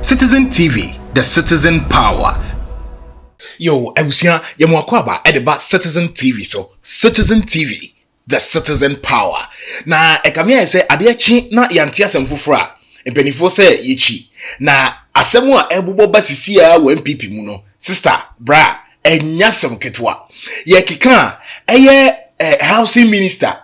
Citizen TV, the citizen power. Yo, ebusia yemwakwaba edeba Citizen TV so Citizen TV, the citizen power. Na ekamia say adechi na yanti asem fufura empenifo say yichi na asemu a ebubo basisi a wo MPP mu no sister bra enyasem ketwa ye kika eye housing minister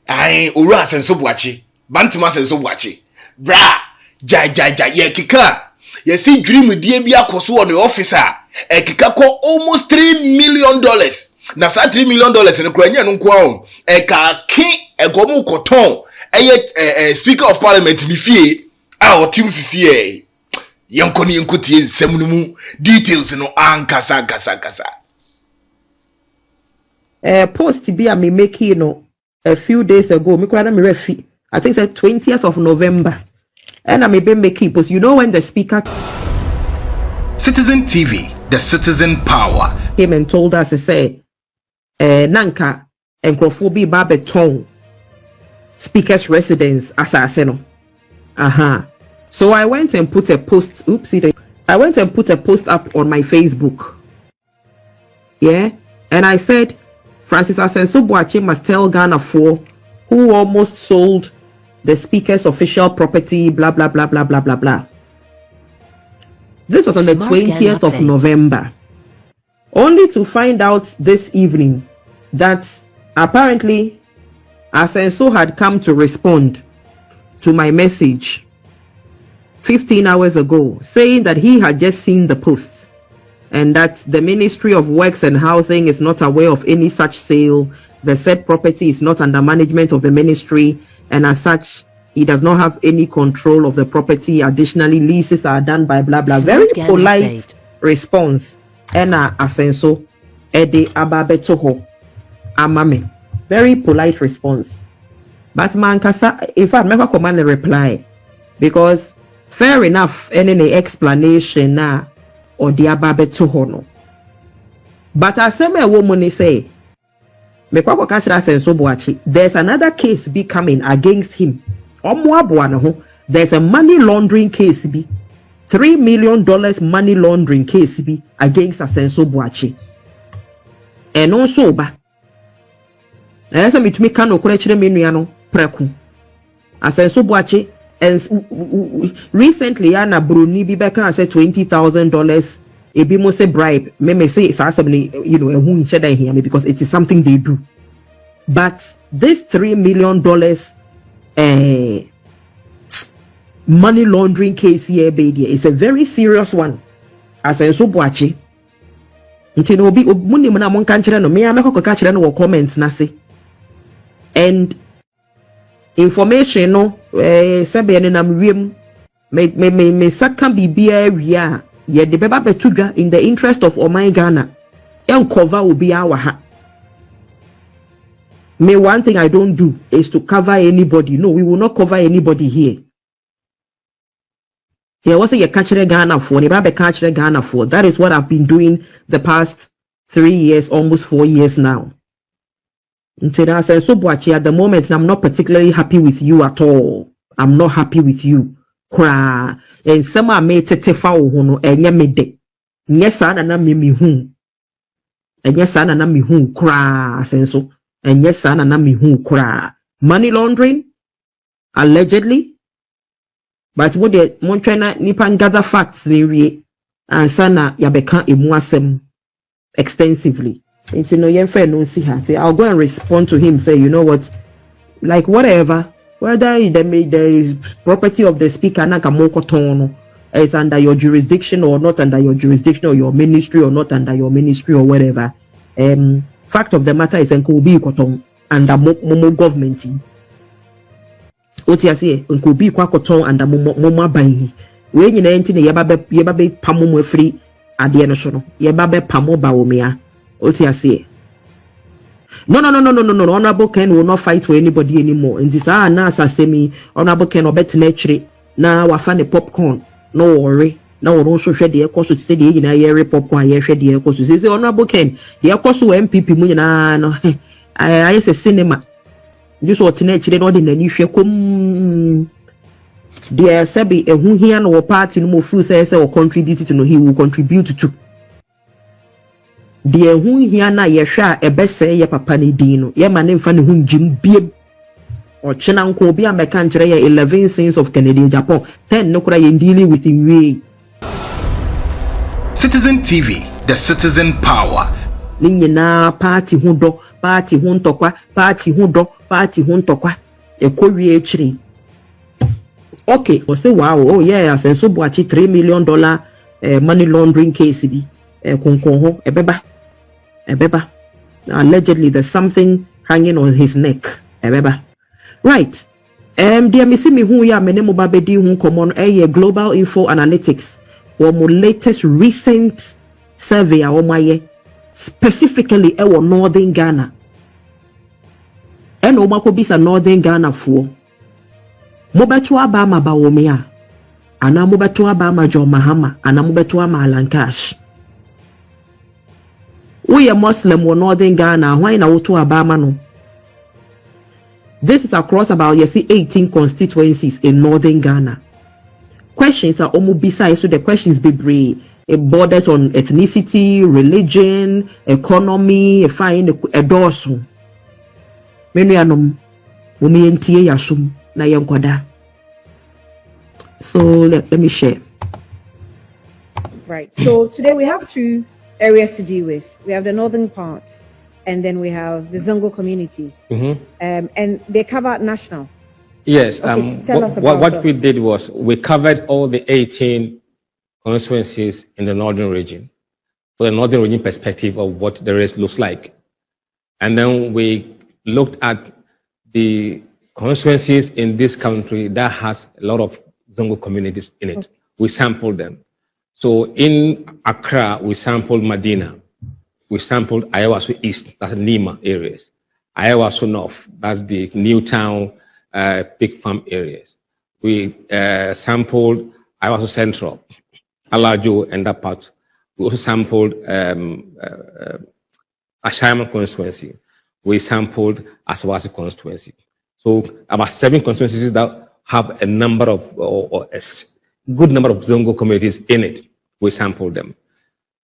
ai oru Asensu Boakye bantima Asensu Boakye bra jai ye kika ye see dream die bi akoso on the officer kika ko almost $3 million na sa $3 million no kura nya no nko ahun ka ki egomu koton speaker of parliament mi fie a o team sisi yankoni yankuti nsem no mu details no ankasa post bi me make no a few days ago me kura na me refi I think it's 20th of November and I may be making post. You know when the speaker Citizen TV, the citizen power, came and told us to say nanka encrophobi babeton speaker's residence asaseno. So I went and put a post. I went and put a post up on my Facebook. Yeah, and I said Francis Asensu Boakye must tell Ghana for who almost sold the speaker's official property, blah blah blah blah blah blah blah. This was on the 20th of November. Only to find out this evening that apparently Asensu had come to respond to my message 15 hours ago, saying that he had just seen the post and that the Ministry of Works and Housing is not aware of any such sale. The said property is not under management of the ministry, and as such, he does not have any control of the property. Additionally, leases are done by blah blah. Very polite response. Ena Asensu ede ababetoho amame. Very polite response. But man kasa, in fact, never command a reply because fair enough. Any explanation na or the ababetoho no. But aseme woman say, me kwa catch Asensu Boakye. There's another case be coming against him. There's a money laundering case be $3 million money laundering case be against Asensu Boakye. And also ba as me to me can okure me nuano preku Asensu Boakye and recently Anna Bruni be back and said $20,000 a be mo say bribe me say it's something who here because it is something they do. But this $3 million money laundering case here baby is a very serious one. Asensu Boakye nti no obi muni na mon kan kire no me amekọ ka kire no wo comments na se and information no sebe ne nam wiem me saka bibia ria ye de beba betudwa in the interest of Oman Ghana en cover obi awa ha. Me one thing I don't do is to cover anybody. No, we will not cover anybody here. There was a catcher Ghana for Ghana for. That is what I've been doing the past 3 years, almost 4 years now. Until Asensu Boakye, at the moment, I'm not particularly happy with you at all. I'm not happy with you. Kra. And some are made to tefa uhono enya mede. Nyesa na mimi hu. Nyesa na mi hu kra Asensu. And yes, sana na mi hu kra. Money laundering, allegedly. But what the Montana Nipan gather facts they and sana yabeka imuasem extensively. It's no yenfe no see her. Say I'll go and respond to him. Say, you know what? Like whatever, whether the property of the speaker nakamokotono is under your jurisdiction or not under your jurisdiction, or your ministry or not under your ministry or whatever. Fact of the matter is enko bi koton under momo government. Oti ase enko bi kwa koton under momo aban. We nyina enti ne yeba be pamo mo afri ade no so no. Yeba be pamo ba wo mea. Oti ase. No. Honorable Ken will not fight for anybody anymore. And this na asasemi Honorable Ken obetena chire na wafa ne popcorn. No worry. Now we also share the course to say the na yere popcorn ye share the course say Honorable Ken the course MPP mu na no I say cinema this what na chire no de nani hwe kom There sabi ehu hia no party no mo feel say or contribute to no he will contribute to. The ehu hia na ye hwa e be say ye papa ne din no ye ma ne mfa ne hu njim biem. Or china nko obi ameka nkyere ye 11 sins of Canadian Japan 10 no kura ye dealing with the way. Citizen TV, the citizen power. Ninyina party hundo, party huntokwa, party hundo, party huntokwa. E kowie echiri. Okay, o say wow, oh yeah, Asensu Boakye $3 million money laundering case bi. Konkonho, ebeba. Allegedly there's something hanging on his neck. Ebeba. Right. Dear Missy me who ya mene mo babedi hu common Global Info Analytics. Or more latest recent survey or my specifically Northern Ghana. And Omako bisa Northern Ghana for Mobatu Abama Bawomia. Ana Mobatu Abama Jo Mahama. Ana Mobatu Ama Lankash. We are Muslim or Northern Ghana. Why na Utu Abama no? This is across about 18 constituencies in Northern Ghana. Questions are almost beside, so the questions be brave. It borders on ethnicity, religion, economy, fine, a dorsum. Many anum, umientie yasum, na yankwada. So let me share. Right. So today we have two areas to deal with. We have the northern part, and then we have the Zongo communities. And they cover national. Yes. Okay, tell us about what we did was we covered all the 18 constituencies in the northern region, for the northern region perspective of what the rest looks like. And then we looked at the constituencies in this country that has a lot of Zongo communities in it. Okay. We sampled them. So in Accra, we sampled Medina. We sampled Ayawaso East, that's Nima areas. Ayawaso North, that's the Newtown, pig farm areas. We sampled Ayawaso Central, Alajo and that part. We also sampled Ashaiman constituency. We sampled Asawasi constituency. So about 7 constituencies that have a number of, or a good number of Zongo communities in it. We sampled them.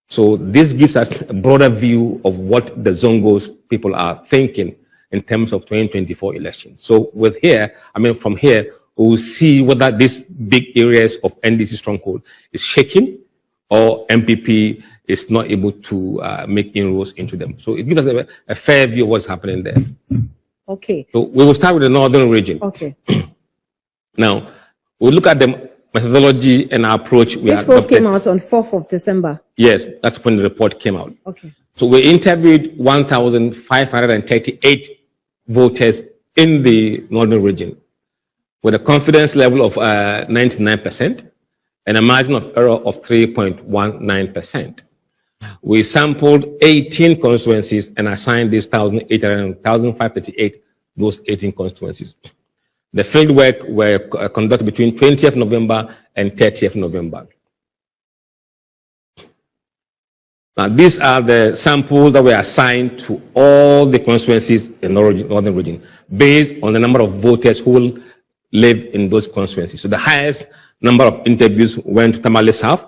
So this gives us a broader view of what the Zongos people are thinking in terms of 2024 elections. So from here, we'll see whether these big areas of NDC stronghold is shaking or MPP is not able to make inroads into them. So it gives us a fair view of what's happening there. Okay. So we will start with the northern region. Okay. Now, we'll look at the methodology and our approach. This post came out on 4th of December. Yes, that's when the report came out. Okay. So we interviewed 1,538 voters in the northern region with a confidence level of 99% and a margin of error of 3.19%. We sampled 18 constituencies and assigned these 1,538, those 18 constituencies. The field work were conducted between 20th November and 30th November. Now, these are the samples that were assigned to all the constituencies in the northern region, based on the number of voters who will live in those constituencies. So the highest number of interviews went to Tamale South,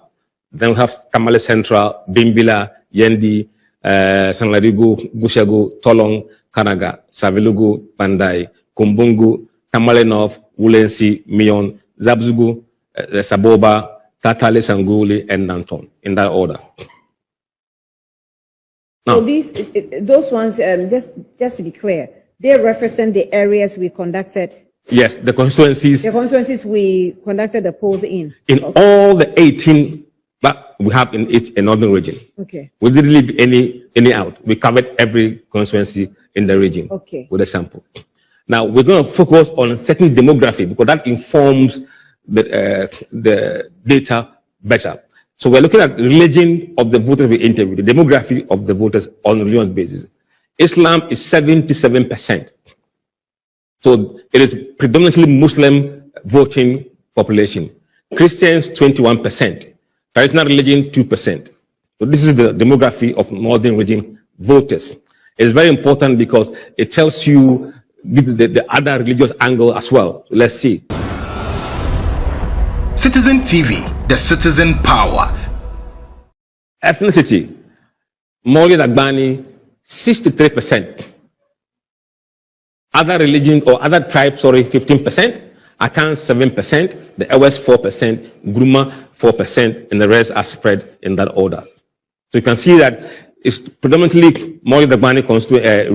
then we have Tamale Central, Bimbila, Yendi, Sanlarigu, Gushagu, Tolong, Kanaga, Savilugu, Bandai, Kumbungu, Tamale North, Wulensi, Mion, Zabzugu, Saboba, Tatale, Sanguli, and Nanton, in that order. Now, so those ones, just to be clear, they represent the areas we conducted. Yes, the constituencies. The constituencies we conducted the polls in. In all the 18 that we have in each northern region. Okay. We didn't leave any out. We covered every constituency in the region. Okay. With a sample. Now we're going to focus on certain demography because that informs the data better. So we're looking at religion of the voters we interviewed, the demography of the voters on a religious basis. Islam is 77%. So it is predominantly Muslim voting population. Christians, 21%. Traditional religion, 2%. So this is the demography of northern region voters. It's very important because it tells you the other religious angle as well. So let's see. Citizen TV, the citizen power. Ethnicity, Maulid Agbani, 63%. Other religions or other tribes, 15%. Akan 7%, the Ewes 4%, Gruma 4%, and the rest are spread in that order. So you can see that it's predominantly Maulid Agbani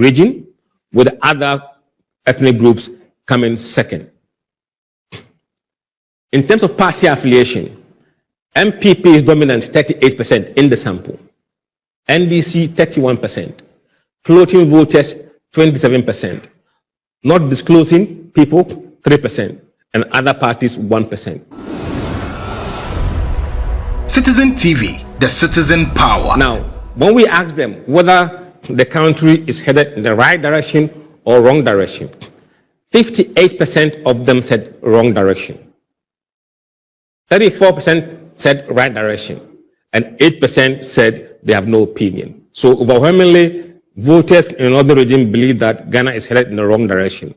region, with other ethnic groups coming second. In terms of party affiliation, MPP is dominant 38% in the sample, NDC 31%, floating voters 27%, not disclosing people 3%, and other parties 1%. Citizen TV, the citizen power. Now, when we ask them whether the country is headed in the right direction or wrong direction, 58% of them said wrong direction. 34% said right direction, and 8% said they have no opinion. So overwhelmingly, voters in the northern region believe that Ghana is headed in the wrong direction.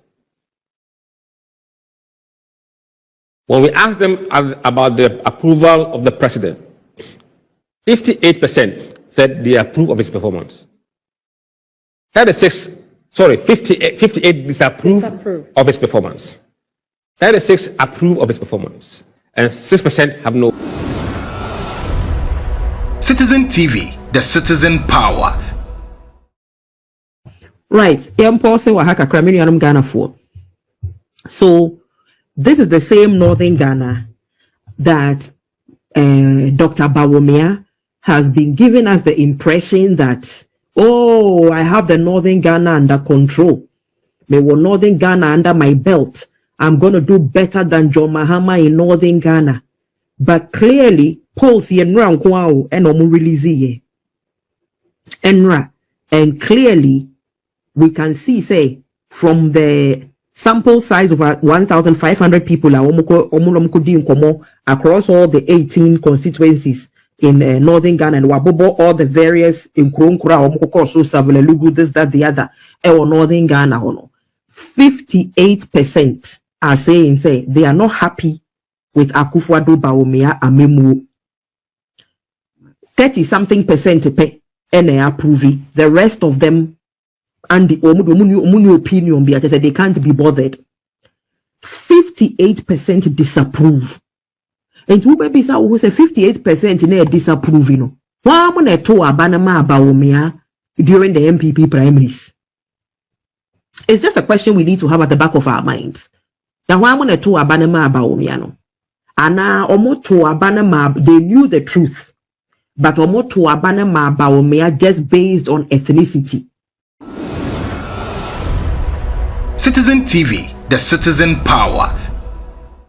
When we ask them about the approval of the president, 58% said they approve of his performance. 58 disapprove of his performance. 36 approve of his performance. And 6% have no. Citizen TV, the citizen power. Right. Ghana for. So this is the same northern Ghana that Dr. Bawumia has been giving us the impression that, oh, I have the northern Ghana under control. Me want northern Ghana under my belt. I'm going to do better than John Mahama in northern Ghana. But clearly, polls yenra nkwao and omu release ye. Enra. And clearly, we can see, say, from the sample size of 1,500 people across all the 18 constituencies in northern Ghana, and wabobo all the various in Kurunkura, so Savalelugu, this, that, the other, northern Ghana, 58% are saying, say, they are not happy with Akufo-Addo Bawumia Amemu. 30-something% pay, and they approve it. The rest of them, and the omuni opinion be, I said they can't be bothered. 58% disapprove. And who baby say who say 58% in disapprove, you know. Why am I to Abanama Bawumia during the MPP primaries? It's just a question we need to have at the back of our minds. Now, why am I to Abanama Bawumia no? Ana omo to Abanama, they knew the truth, but omo to Abanama Bawumia just based on ethnicity. Citizen TV, the citizen power.